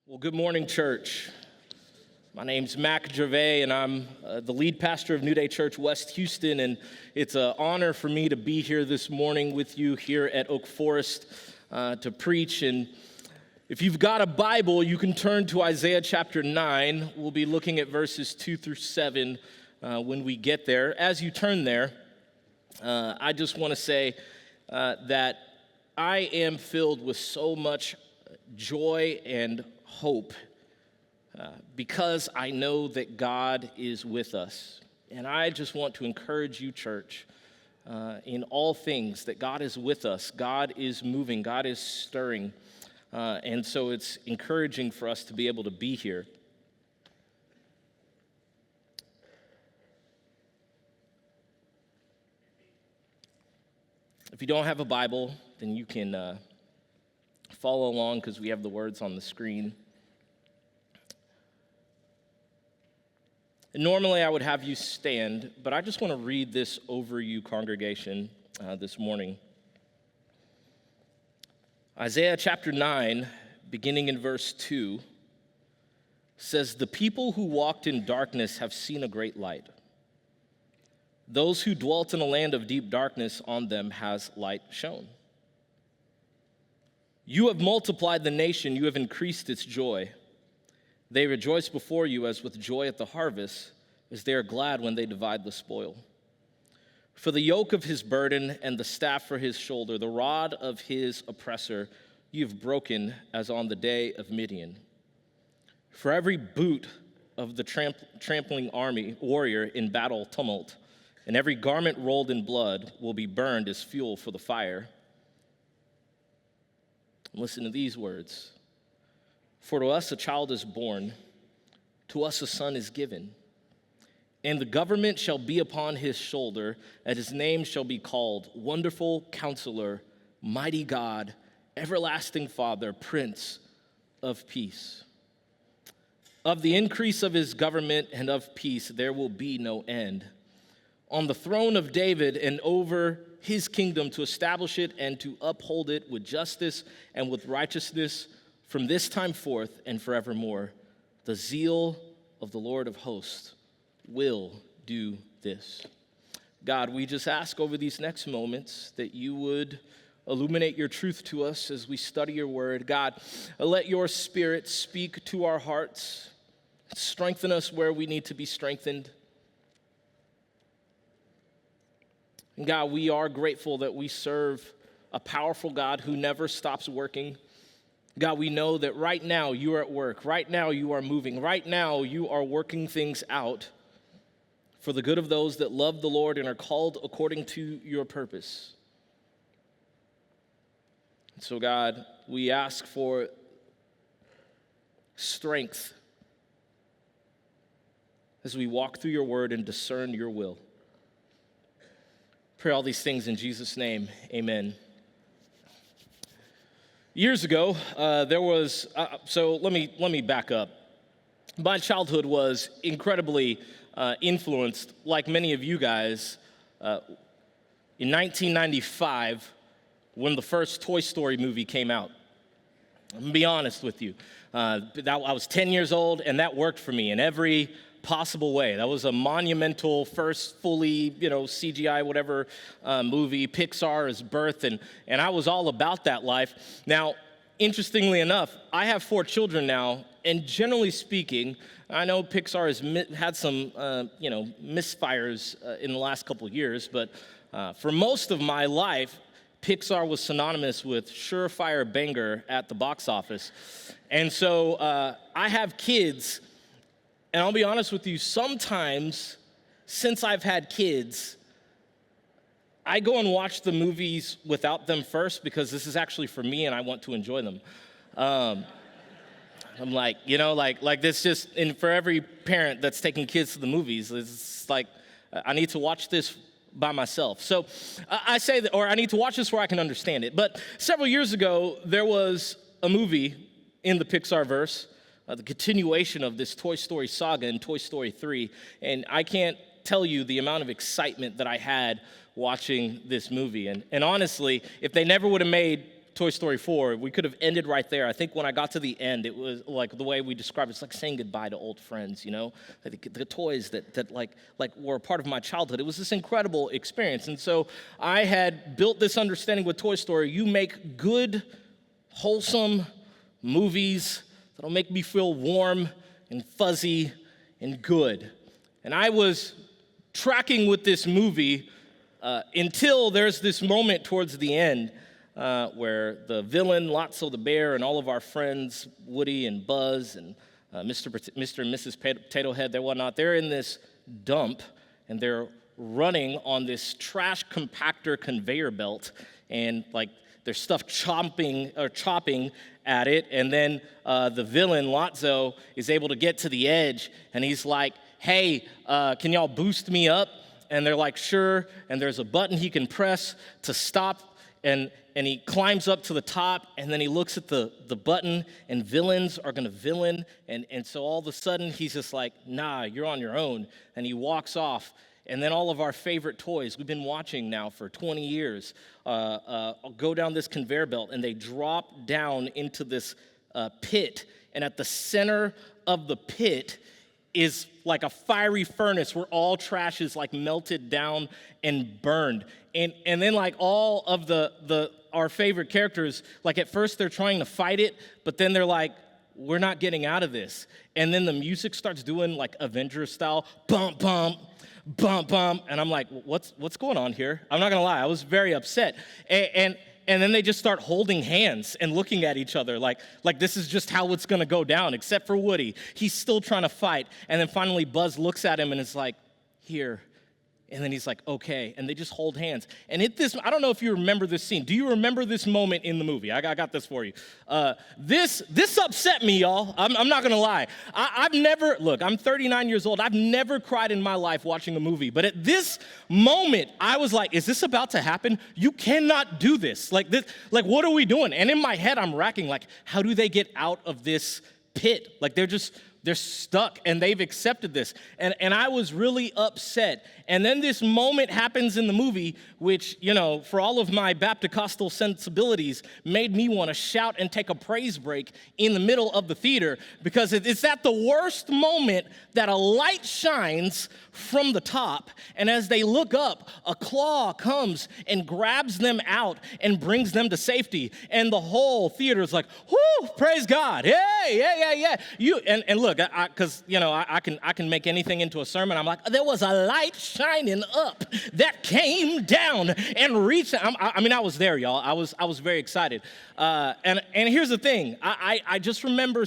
Well, good morning, church. My name's Mac Gervais, and I'm the lead pastor of New Day Church West Houston, and it's an honor for me to be here this morning with you here at Oak Forest to preach. And if you've got a Bible, you can turn to Isaiah chapter 9. We'll be looking at verses 2 through 7 when we get there. As you turn there, I just want to say that I am filled with so much joy and hope because I know that God is with us. And I just want to encourage you, church, in all things, that God is with us. God is moving. God is stirring. And so it's encouraging for us to be able to be here. If you don't have a Bible, then you can follow along because we have the words on the screen. And normally I would have you stand, but I just want to read this over you, congregation, this morning. Isaiah chapter 9, beginning in verse 2, says, "The people who walked in darkness have seen a great light. Those who dwelt in a land of deep darkness, on them has light shone. You have multiplied the nation, you have increased its joy. They rejoice before you as with joy at the harvest, as they are glad when they divide the spoil. For the yoke of his burden and the staff for his shoulder, the rod of his oppressor, you have broken as on the day of Midian. For every boot of the trampling army warrior in battle tumult, and every garment rolled in blood will be burned as fuel for the fire." Listen to these words. "For to us a child is born, to us a son is given, and the government shall be upon his shoulder, and his name shall be called Wonderful Counselor, Mighty God, Everlasting Father, Prince of Peace. Of the increase of his government and of peace there will be no end. On the throne of David and over his kingdom, to establish it and to uphold it with justice and with righteousness from this time forth and forevermore. The zeal of the Lord of hosts will do this." God, we just ask over these next moments that you would illuminate your truth to us as we study your word. God, let your spirit speak to our hearts, strengthen us where we need to be strengthened. And God, we are grateful that we serve a powerful God who never stops working. God, we know that right now you are at work. Right now you are moving. Right now you are working things out for the good of those that love the Lord and are called according to your purpose. So God, we ask for strength as we walk through your word and discern your will. Pray all these things in Jesus' name, amen. Years ago, let me back up. My childhood was incredibly influenced, like many of you guys, in 1995 when the first Toy Story movie came out. I'm gonna be honest with you. I was 10 years old, and that worked for me in every possible way. That was a monumental first fully, CGI, whatever movie, Pixar's birth, and I was all about that life. Now, interestingly enough, I have 4 children now, and generally speaking, I know Pixar has had some, misfires in the last couple of years, but for most of my life, Pixar was synonymous with surefire banger at the box office. And so I have kids. And I'll be honest with you, sometimes since I've had kids, I go and watch the movies without them first because this is actually for me and I want to enjoy them. I'm like, this just, and for every parent that's taking kids to the movies, it's like, I need to watch this by myself. So I say that, or I need to watch this where I can understand it. But several years ago, there was a movie in the Pixar verse, the continuation of this Toy Story saga in Toy Story 3, and I can't tell you the amount of excitement that I had watching this movie. And honestly, if they never would have made Toy Story 4, we could have ended right there. I think when I got to the end, it was like the way we described it's like saying goodbye to old friends, you know? The toys that like were a part of my childhood. It was this incredible experience. And so I had built this understanding with Toy Story. You make good, wholesome movies that'll make me feel warm and fuzzy and good. And I was tracking with this movie until there's this moment towards the end where the villain, Lotso the bear, and all of our friends, Woody and Buzz and Mr. and Mrs. Potato Head, they're in this dump, and they're running on this trash compactor conveyor belt, and like there's stuff chopping at it, and then the villain, Lotso, is able to get to the edge, and he's like, hey, can y'all boost me up? And they're like, sure, and there's a button he can press to stop, and he climbs up to the top, and then he looks at the button, and villains are gonna villain, and so all of a sudden, he's just like, nah, you're on your own, and he walks off, and then all of our favorite toys, we've been watching now for 20 years, go down this conveyor belt, and they drop down into this pit, and at the center of the pit is like a fiery furnace where all trash is like melted down and burned. And then like all of our favorite characters, like at first they're trying to fight it, but then they're like, we're not getting out of this. And then the music starts doing like Avengers style, bump, bump, bump, bump. And I'm like, what's going on here? I'm not gonna lie, I was very upset. And then they just start holding hands and looking at each other like this is just how it's gonna go down, except for Woody. He's still trying to fight. And then finally Buzz looks at him and is like, here. And then he's like, okay. And they just hold hands. And I don't know if you remember this scene. Do you remember this moment in the movie? I got this for you. This upset me, y'all. I'm not gonna lie. I'm 39 years old. I've never cried in my life watching a movie. But at this moment, I was like, is this about to happen? You cannot do this. Like, what are we doing? And in my head, I'm racking, like, how do they get out of this pit? Like, they're stuck, and they've accepted this. And I was really upset. And then this moment happens in the movie, which, you know, for all of my Baptist-costal sensibilities, made me want to shout and take a praise break in the middle of the theater, because it's at the worst moment that a light shines from the top, and as they look up, a claw comes and grabs them out and brings them to safety. And the whole theater is like, whoo, praise God. Hey, yeah. And look, because, you know, I can make anything into a sermon. I'm like, there was a light shining up that came down and reached. I was there, y'all. I was very excited. And here's the thing. I just remember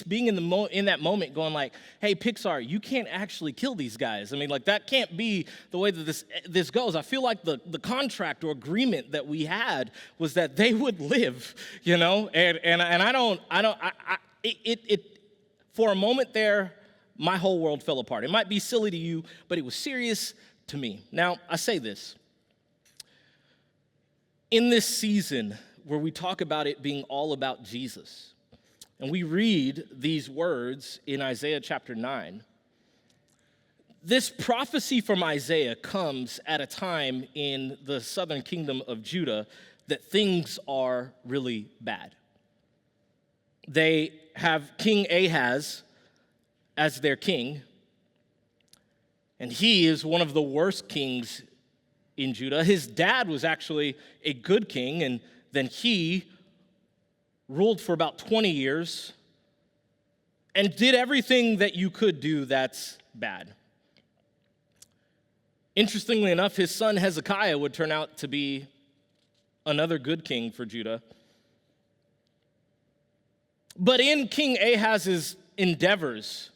being in that moment, going like, hey, Pixar, you can't actually kill these guys. I mean, like, that can't be the way that this goes. I feel like the contract or agreement that we had was that they would live, you know. And I don't. For a moment there, my whole world fell apart. It might be silly to you, but it was serious to me. Now, I say this. In this season where we talk about it being all about Jesus, and we read these words in Isaiah chapter 9, this prophecy from Isaiah comes at a time in the southern kingdom of Judah that things are really bad. They have King Ahaz as their king, and he is one of the worst kings in Judah. His dad was actually a good king, and then he ruled for about 20 years and did everything that you could do that's bad. Interestingly enough, his son Hezekiah would turn out to be another good king for Judah. But in King Ahaz's endeavors,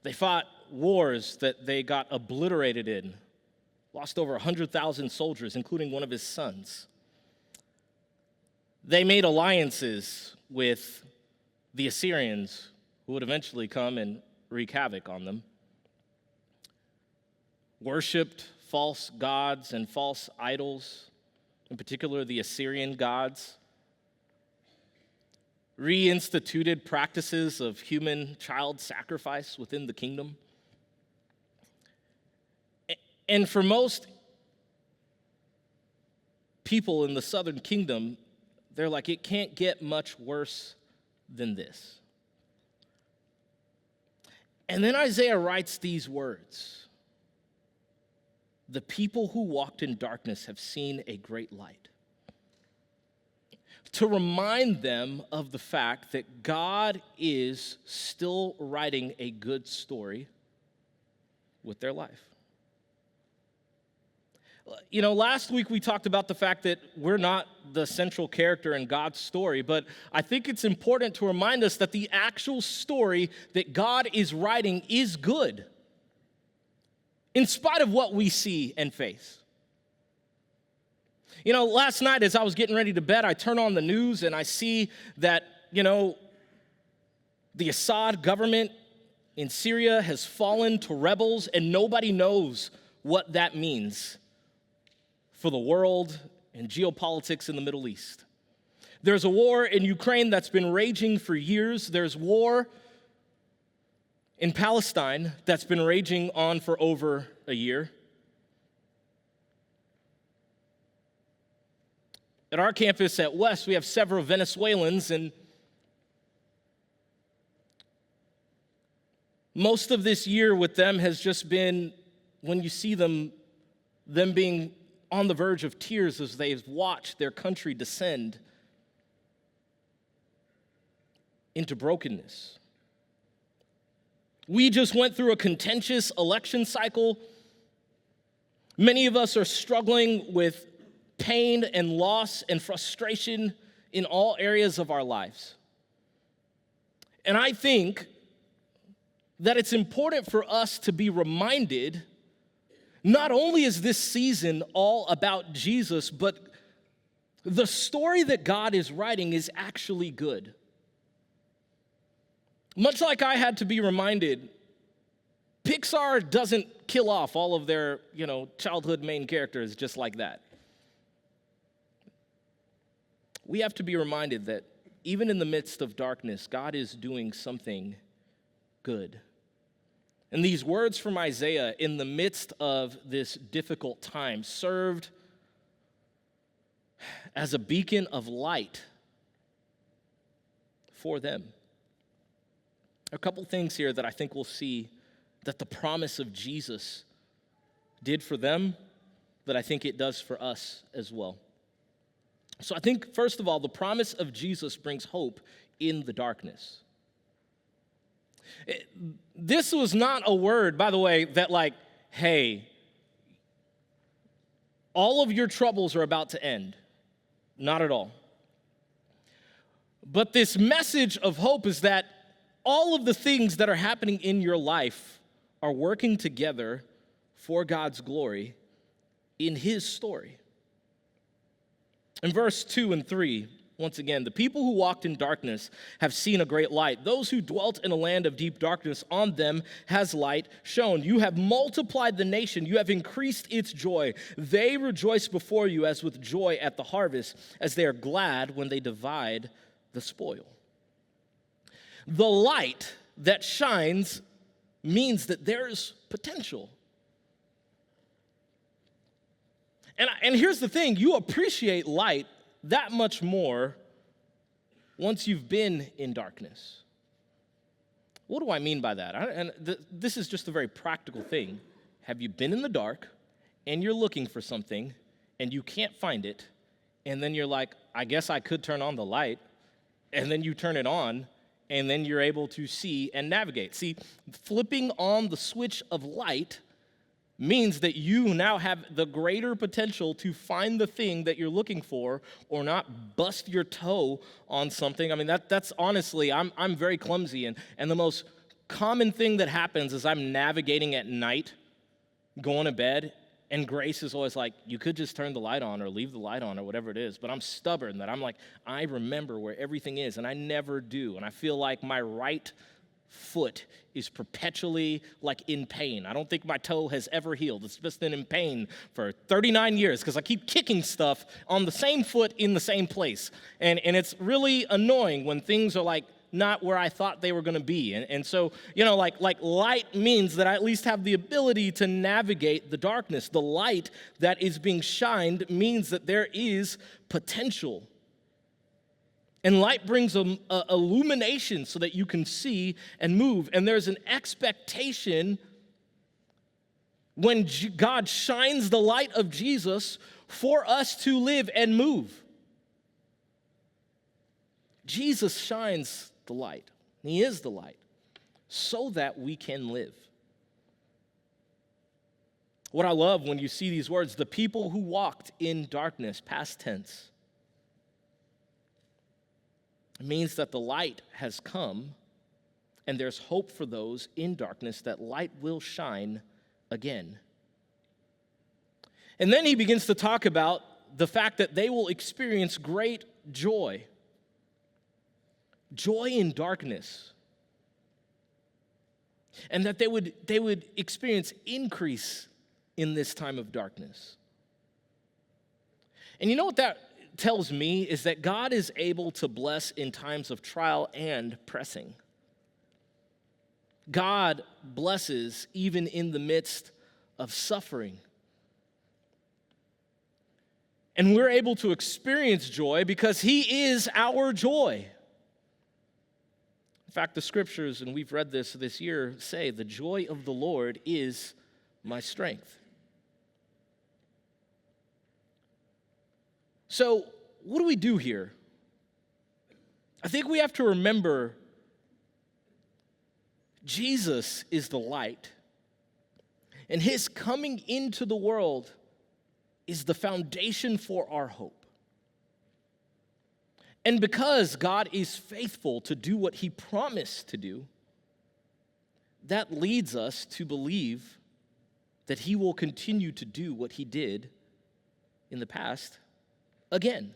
they fought wars that they got obliterated in, lost over 100,000 soldiers, including one of his sons. They made alliances with the Assyrians, who would eventually come and wreak havoc on them. Worshipped false gods and false idols, in particular the Assyrian gods. Reinstituted practices of human child sacrifice within the kingdom. And for most people in the southern kingdom, They're like, it can't get much worse than this. And then Isaiah writes these words. The people who walked in darkness have seen a great light. To remind them of the fact that God is still writing a good story with their life. You know, last week we talked about the fact that we're not the central character in God's story, but I think it's important to remind us that the actual story that God is writing is good, in spite of what we see and face. You know, last night as I was getting ready to bed, I turn on the news and I see that, the Assad government in Syria has fallen to rebels, and nobody knows what that means for the world and geopolitics in the Middle East. There's a war in Ukraine that's been raging for years. There's war in Palestine that's been raging on for over a year. At our campus at West, we have several Venezuelans, and most of this year with them has just been, when you see them being on the verge of tears as they've watched their country descend into brokenness. We just went through a contentious election cycle. Many of us are struggling with pain and loss and frustration in all areas of our lives. And I think that it's important for us to be reminded, not only is this season all about Jesus, but the story that God is writing is actually good. Much like I had to be reminded, Pixar doesn't kill off all of their, childhood main characters just like that. We have to be reminded that even in the midst of darkness, God is doing something good. And these words from Isaiah in the midst of this difficult time served as a beacon of light for them. A couple things here that I think we'll see that the promise of Jesus did for them, that I think it does for us as well. So I think, first of all, the promise of Jesus brings hope in the darkness. This was not a word, by the way, that hey, all of your troubles are about to end. Not at all. But this message of hope is that all of the things that are happening in your life are working together for God's glory in His story. In verse 2 and 3, once again, the people who walked in darkness have seen a great light. Those who dwelt in a land of deep darkness, on them has light shone. You have multiplied the nation. You have increased its joy. They rejoice before you as with joy at the harvest, as they are glad when they divide the spoil. The light that shines means that there's potential. And here's the thing, you appreciate light that much more once you've been in darkness. What do I mean by that? This is just a very practical thing. Have you been in the dark and you're looking for something and you can't find it, and then you're like, I guess I could turn on the light, and then you turn it on, and then you're able to see and navigate. See, flipping on the switch of light means that you now have the greater potential to find the thing that you're looking for, or not bust your toe on something. I mean, that's honestly, I'm very clumsy, and the most common thing that happens is I'm navigating at night, going to bed, and Grace is always like, you could just turn the light on or leave the light on or whatever it is, but I'm stubborn that I'm like, I remember where everything is, and I never do, and I feel like my right foot is perpetually in pain. I don't think my toe has ever healed. It's just been in pain for 39 years because I keep kicking stuff on the same foot in the same place. And it's really annoying when things are not where I thought they were going to be. And so, light means that I at least have the ability to navigate the darkness. The light that is being shined means that there is potential. And light brings illumination so that you can see and move. And there's an expectation when God shines the light of Jesus for us to live and move. Jesus shines the light. He is the light so that we can live. What I love when you see these words, the people who walked in darkness, past tense, it means that the light has come and there's hope for those in darkness that light will shine again. And then he begins to talk about the fact that they will experience great joy. Joy in darkness. And that they would experience increase in this time of darkness. And you know what that tells me is that God is able to bless in times of trial and pressing. God blesses even in the midst of suffering. And we're able to experience joy because he is our joy. In fact, the scriptures, and we've read this year, say, the joy of the Lord is my strength. So, what do we do here? I think we have to remember Jesus is the light, and his coming into the world is the foundation for our hope. And because God is faithful to do what he promised to do, that leads us to believe that he will continue to do what he did in the past again.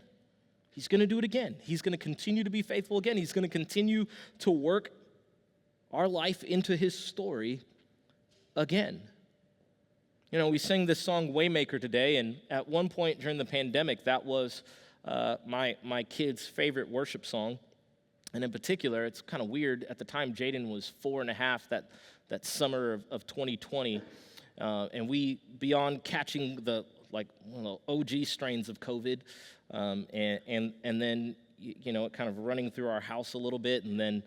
He's going to do it again. He's going to continue to be faithful again. He's going to continue to work our life into his story again. You know, we sang this song Waymaker today, and at one point during the pandemic, that was my kid's favorite worship song. And in particular, it's kind of weird. At the time, Jaden was 4.5 that summer of 2020. And we, beyond catching the OG strains of COVID, and then, you know, kind of running through our house a little bit, and then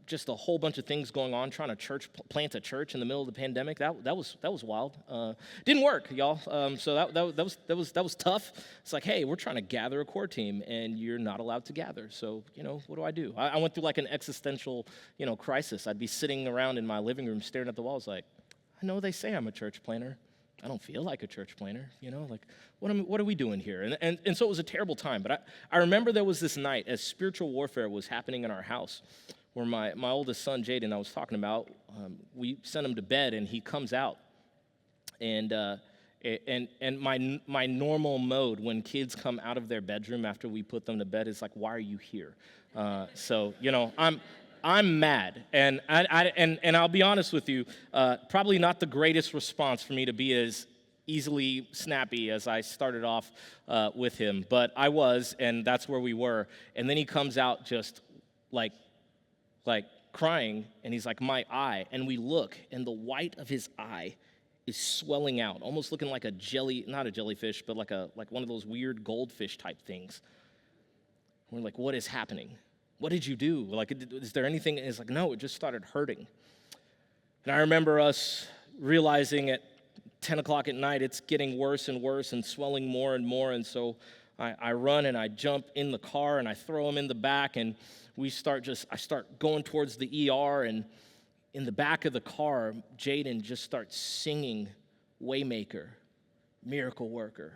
just a whole bunch of things going on, trying to plant a church in the middle of the pandemic. That was wild. Didn't work, y'all. So that was tough. It's like, hey, we're trying to gather a core team, and you're not allowed to gather. So, you know, what do? I went through like an existential, crisis. I'd be sitting around in my living room staring at the walls, like, I know they say I'm a church planner. I don't feel like a church planner, like, what are we doing here? And so it was a terrible time. But I remember there was this night as spiritual warfare was happening in our house, where my oldest son, Jaden, I was talking about, we sent him to bed, and he comes out. And my normal mode when kids come out of their bedroom after we put them to bed is like, why are you here? So, I'm mad, and I'll be honest with you, probably not the greatest response for me to be as easily snappy as I started off with him, but I was, and that's where we were. And then he comes out just like crying, and he's like, my eye, and we look, and the white of his eye is swelling out, almost looking like not a jellyfish, but like one of those weird goldfish type things. We're like, what is happening? What did you do? Like, is there anything? And it's like, no, it just started hurting. And I remember us realizing at 10 o'clock at night, it's getting worse and worse and swelling more and more. And so I run and I jump in the car and I throw him in the back, and I start going towards the ER. And in the back of the car, Jaden just starts singing Waymaker, Miracle Worker.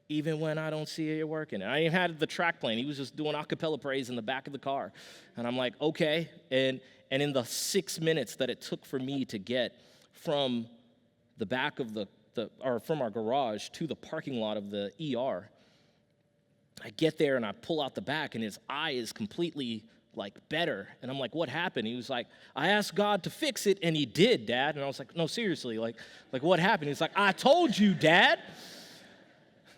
Even when I don't see it working. And I even had the track playing. He was just doing a cappella praise in the back of the car. And I'm like, okay. And in the 6 minutes that it took for me to get from the back of from our garage to the parking lot of the ER, I get there and I pull out the back, and his eye is completely better. And I'm like, what happened? He was like, I asked God to fix it, and he did, Dad. And I was like, no, seriously, like what happened? He's like, I told you, Dad.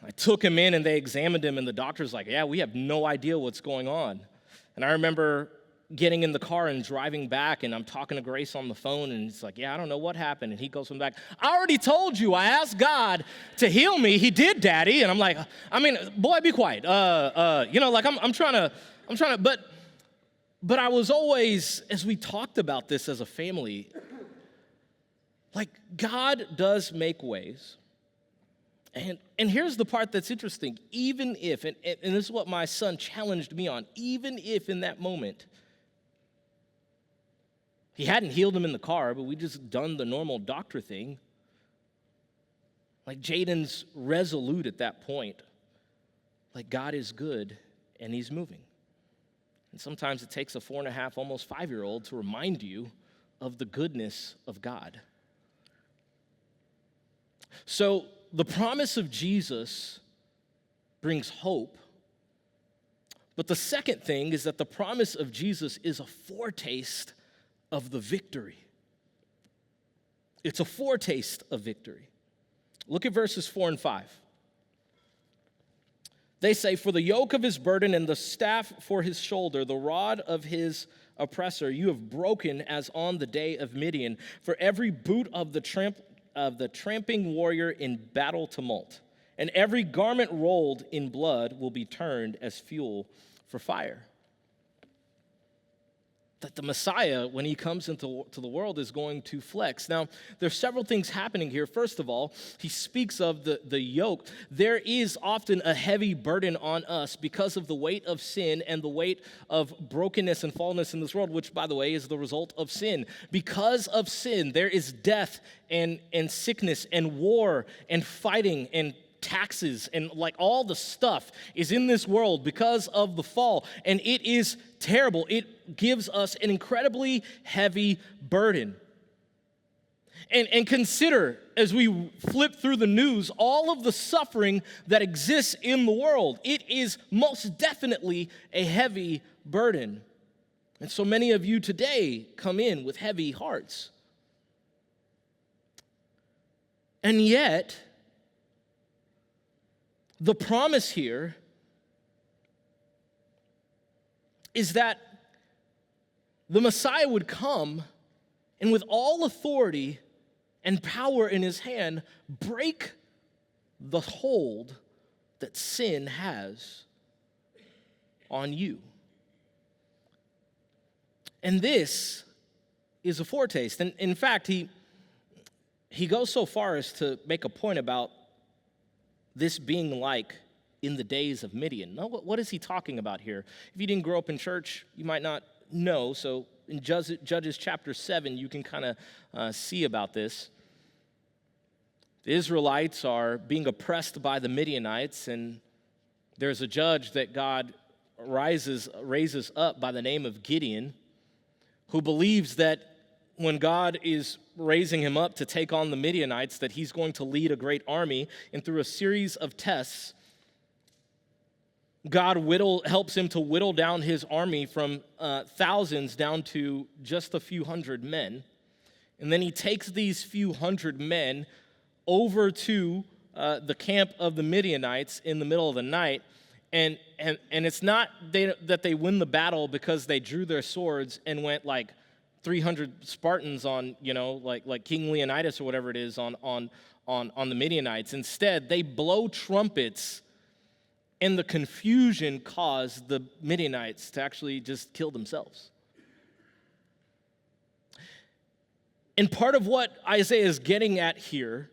I took him in, and they examined him, and the doctor's like, yeah, we have no idea what's going on. And I remember getting in the car and driving back, and I'm talking to Grace on the phone, and he's like, yeah, I don't know what happened. And he goes from back, I already told you, I asked God to heal me. He did, Daddy. And I'm like, boy, be quiet. I'm trying to, I'm trying to, but I was always, as we talked about this as a family, like God does make ways. And here's the part that's interesting. Even if, and this is what my son challenged me on, even if in that moment, he hadn't healed him in the car, but we just done the normal doctor thing. Like Jaden's resolute at that point. Like God is good and he's moving. And sometimes it takes a 4.5, almost 5-year-old to remind you of the goodness of God. So the promise of Jesus brings hope. But the second thing is that the promise of Jesus is a foretaste of the victory. It's a foretaste of victory. Look at verses 4 and 5. They say, "For the yoke of his burden and the staff for his shoulder, the rod of his oppressor, you have broken as on the day of Midian. For every boot of the tramping warrior in battle tumult, and every garment rolled in blood will be turned as fuel for fire." That the Messiah, when he comes into the world, is going to flex. Now, there's several things happening here. First of all, he speaks of the yoke. There is often a heavy burden on us because of the weight of sin and the weight of brokenness and fallenness in this world, which, by the way, is the result of sin. Because of sin, there is death and sickness and war and fighting and taxes and like all the stuff is in this world because of the fall, and it is terrible. It gives us an incredibly heavy burden. And consider, as we flip through the news, all of the suffering that exists in the world. It is most definitely a heavy burden. And so many of you today come in with heavy hearts. And yet, the promise here is that the Messiah would come and with all authority and power in his hand, break the hold that sin has on you. And this is a foretaste. And in fact, he goes so far as to make a point about this being like in the days of Midian. Now, what is he talking about here? If you didn't grow up in church, you might not know. So in Judges chapter 7, you can kind of see about this. The Israelites are being oppressed by the Midianites, and there's a judge that God raises up by the name of Gideon, who believes that when God is raising him up to take on the Midianites, that he's going to lead a great army. And through a series of tests, God helps him to whittle down his army from thousands down to just a few hundred men. And then he takes these few hundred men over to the camp of the Midianites in the middle of the night. And it's not that they win the battle because they drew their swords and went like 300 Spartans on, like King Leonidas or whatever it is on the Midianites. Instead, they blow trumpets, and the confusion caused the Midianites to actually just kill themselves. And part of what Isaiah is getting at here,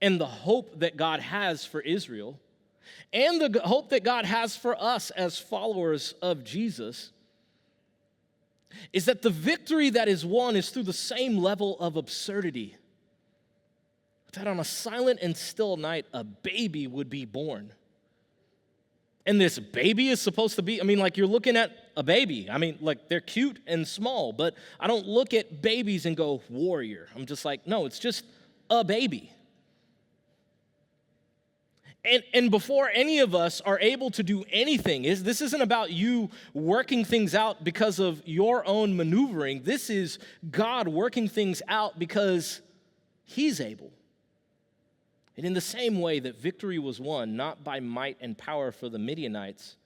and the hope that God has for Israel, and the hope that God has for us as followers of Jesus, is that the victory that is won is through the same level of absurdity. That on a silent and still night, a baby would be born. And this baby is supposed to be, you're looking at a baby. They're cute and small, but I don't look at babies and go, warrior. I'm just like, no, it's just a baby. And before any of us are able to do anything, this isn't about you working things out because of your own maneuvering. This is God working things out because he's able. And in the same way that victory was won, not by might and power for the Midianites,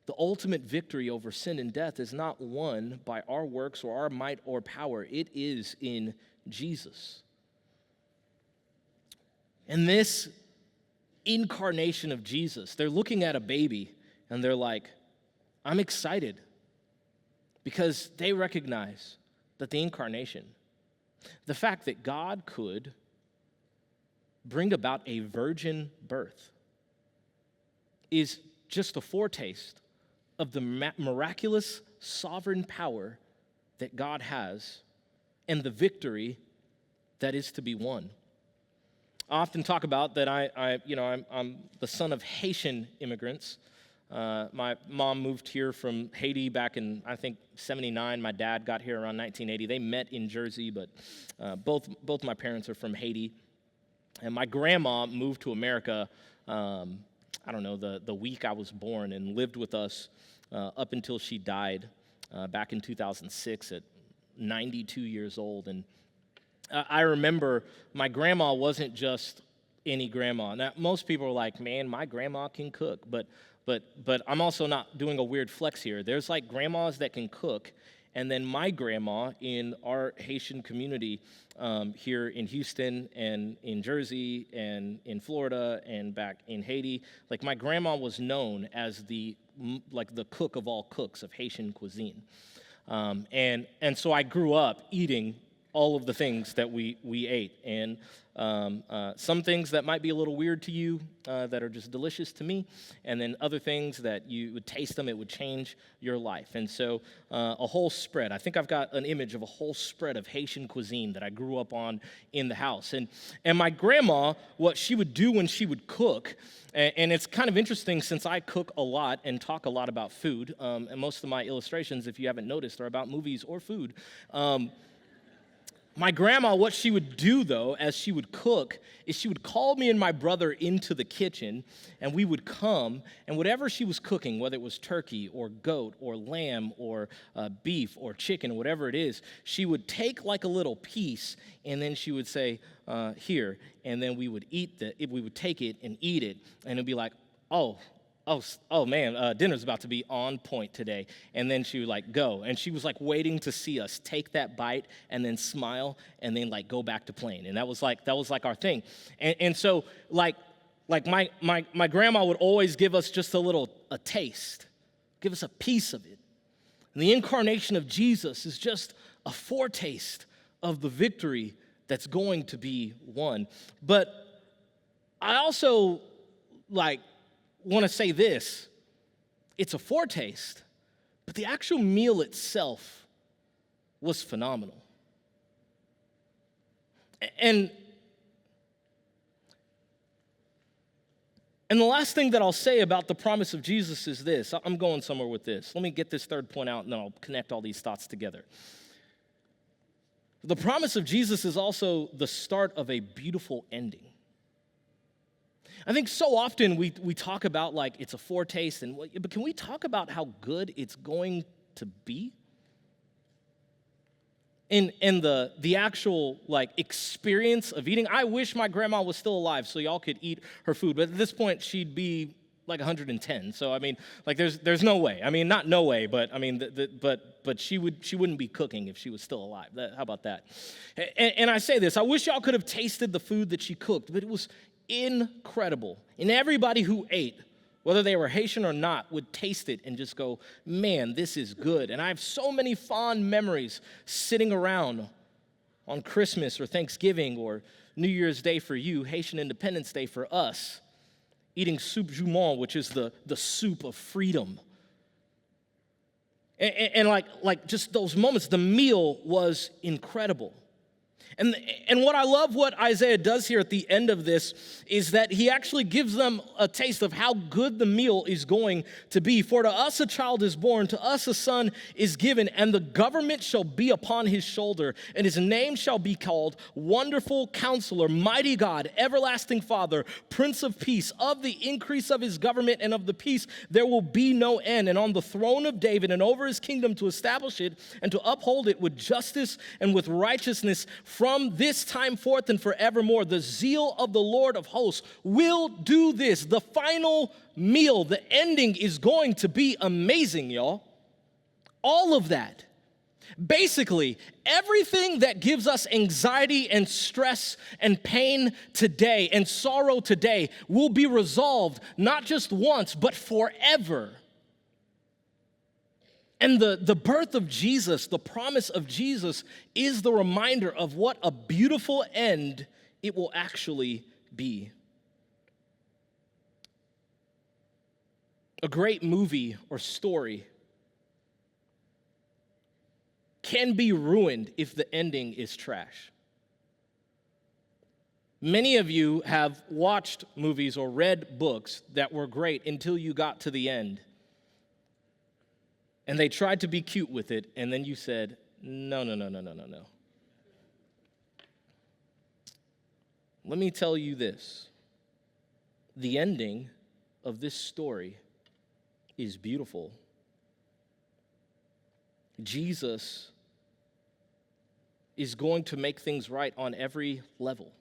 the ultimate victory over sin and death is not won by our works or our might or power. It is in Jesus. And this incarnation of Jesus, they're looking at a baby and they're like, I'm excited because they recognize that the incarnation, the fact that God could bring about a virgin birth, is just a foretaste of the miraculous sovereign power that God has and the victory that is to be won. I often talk about that I'm the son of Haitian immigrants. My mom moved here from Haiti back in, I think, 79. My dad got here around 1980. They met in Jersey, but both my parents are from Haiti. And my grandma moved to America, the week I was born, and lived with us up until she died back in 2006 at 92 years old. And I remember my grandma wasn't just any grandma. Now, most people are like, man, my grandma can cook. But I'm also not doing a weird flex here. There's like grandmas that can cook. And then my grandma in our Haitian community here in Houston and in Jersey and in Florida and back in Haiti, like my grandma was known as the cook of all cooks of Haitian cuisine. And so I grew up eating all of the things that we ate. And some things that might be a little weird to you that are just delicious to me, and then other things that you would taste them, it would change your life. And so a whole spread. I think I've got an image of a whole spread of Haitian cuisine that I grew up on in the house. And my grandma, what she would do when she would cook, and it's kind of interesting since I cook a lot and talk a lot about food, and most of my illustrations, if you haven't noticed, are about movies or food. My grandma, what she would do, though, as she would cook, is she would call me and my brother into the kitchen, and we would come, and whatever she was cooking, whether it was turkey or goat or lamb or beef or chicken, whatever it is, she would take like a little piece, and then she would say, here, and then we would take it and eat it, and it'd be like, oh man, dinner's about to be on point today. And then she would like go, and she was like waiting to see us take that bite and then smile and then like go back to playing. And that was like our thing. And so like my grandma would always give us just a taste, give us a piece of it. And the incarnation of Jesus is just a foretaste of the victory that's going to be won. But I also want to say this: it's a foretaste, but the actual meal itself was phenomenal. And the last thing that I'll say about the promise of Jesus is this. I'm going somewhere with this. Let me get this third point out, and then I'll connect all these thoughts together. The promise of Jesus is also the start of a beautiful ending. I think so often we talk about like it's a foretaste, but can we talk about how good it's going to be? And the actual like experience of eating. I wish my grandma was still alive so y'all could eat her food, but at this point she'd be like 110. So I mean, like there's no way. I mean, not no way, but I mean, but she wouldn't be cooking if she was still alive. How about that? And I say this: I wish y'all could have tasted the food that she cooked, but it was incredible. And everybody who ate, whether they were Haitian or not, would taste it and just go, man, this is good. And I have so many fond memories sitting around on Christmas or Thanksgiving or New Year's Day for you, Haitian Independence Day for us, eating soup jumeau, which is the soup of freedom. And like just those moments, the meal was incredible. And what I love what Isaiah does here at the end of this is that he actually gives them a taste of how good the meal is going to be. For to us a child is born, to us a son is given, and the government shall be upon his shoulder, and his name shall be called Wonderful Counselor, Mighty God, Everlasting Father, Prince of Peace. Of the increase of his government and of the peace there will be no end. And on the throne of David and over his kingdom to establish it and to uphold it with justice and with righteousness from this time forth and forevermore. The zeal of the Lord of hosts will do this. The final meal, the ending is going to be amazing, y'all. All of that. Basically, everything that gives us anxiety and stress and pain today and sorrow today will be resolved not just once, but forever. And the birth of Jesus, the promise of Jesus, is the reminder of what a beautiful end it will actually be. A great movie or story can be ruined if the ending is trash. Many of you have watched movies or read books that were great until you got to the end. And they tried to be cute with it, and then you said, no. Let me tell you this. The ending of this story is beautiful. Jesus is going to make things right on every level.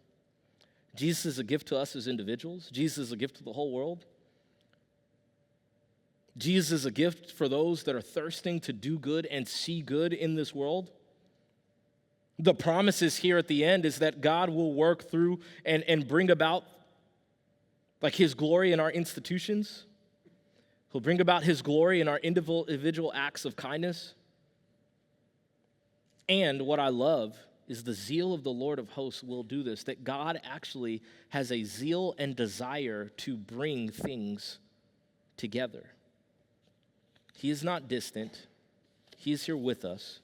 Jesus is a gift to us as individuals. Jesus is a gift to the whole world. Jesus is a gift for those that are thirsting to do good and see good in this world. The promises here at the end is that God will work through and bring about like his glory in our institutions. He'll bring about his glory in our individual acts of kindness. And what I love is the zeal of the Lord of hosts will do this, that God actually has a zeal and desire to bring things together. He is not distant. He is here with us,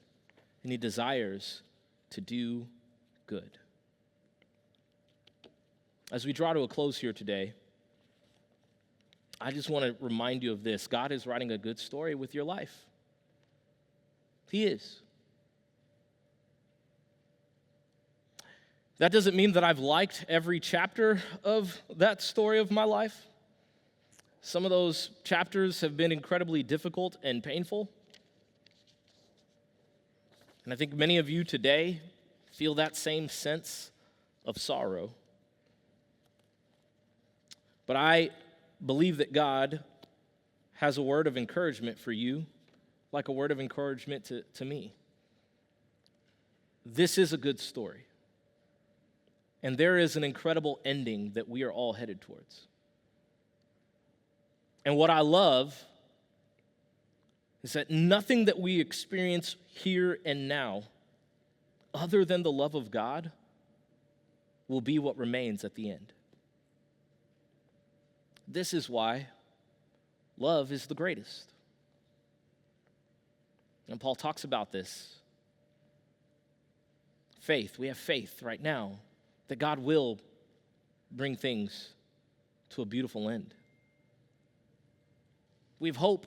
and he desires to do good. As we draw to a close here today, I just want to remind you of this. God is writing a good story with your life. He is. That doesn't mean that I've liked every chapter of that story of my life. Some of those chapters have been incredibly difficult and painful. And I think many of you today feel that same sense of sorrow. But I believe that God has a word of encouragement for you, like a word of encouragement to me. This is a good story. And there is an incredible ending that we are all headed towards. And what I love is that nothing that we experience here and now, other than the love of God, will be what remains at the end. This is why love is the greatest. And Paul talks about this. Faith, we have faith right now that God will bring things to a beautiful end. We have hope.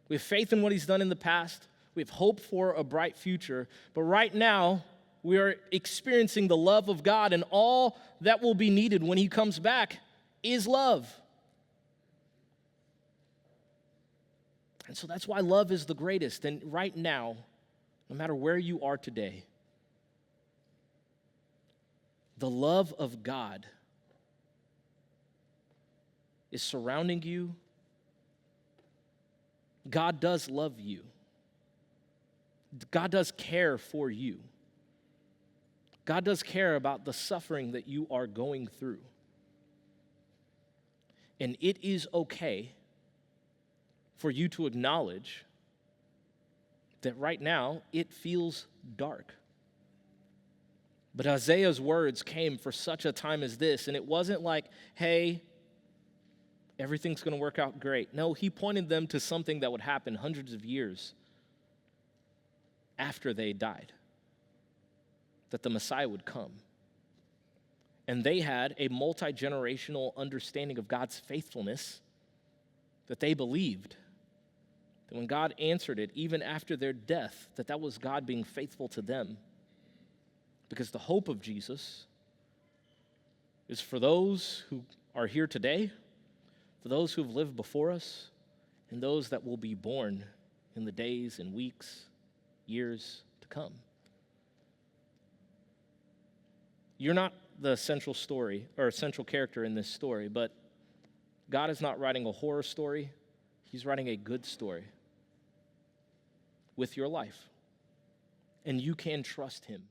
We have faith in what he's done in the past. We have hope for a bright future. But right now, we are experiencing the love of God, and all that will be needed when he comes back is love. And so that's why love is the greatest. And right now, no matter where you are today, the love of God is surrounding you. God does love you. God does care for you. God does care about the suffering that you are going through. And it is okay for you to acknowledge that right now it feels dark. But Isaiah's words came for such a time as this, and it wasn't like, hey, everything's going to work out great. No, he pointed them to something that would happen hundreds of years after they died, that the Messiah would come. And they had a multi-generational understanding of God's faithfulness that they believed that when God answered it, even after their death, that was God being faithful to them. Because the hope of Jesus is for those who are here today, for those who have lived before us, and those that will be born in the days and weeks, years to come. You're not the central story or central character in this story, but God is not writing a horror story. He's writing a good story with your life. And you can trust him.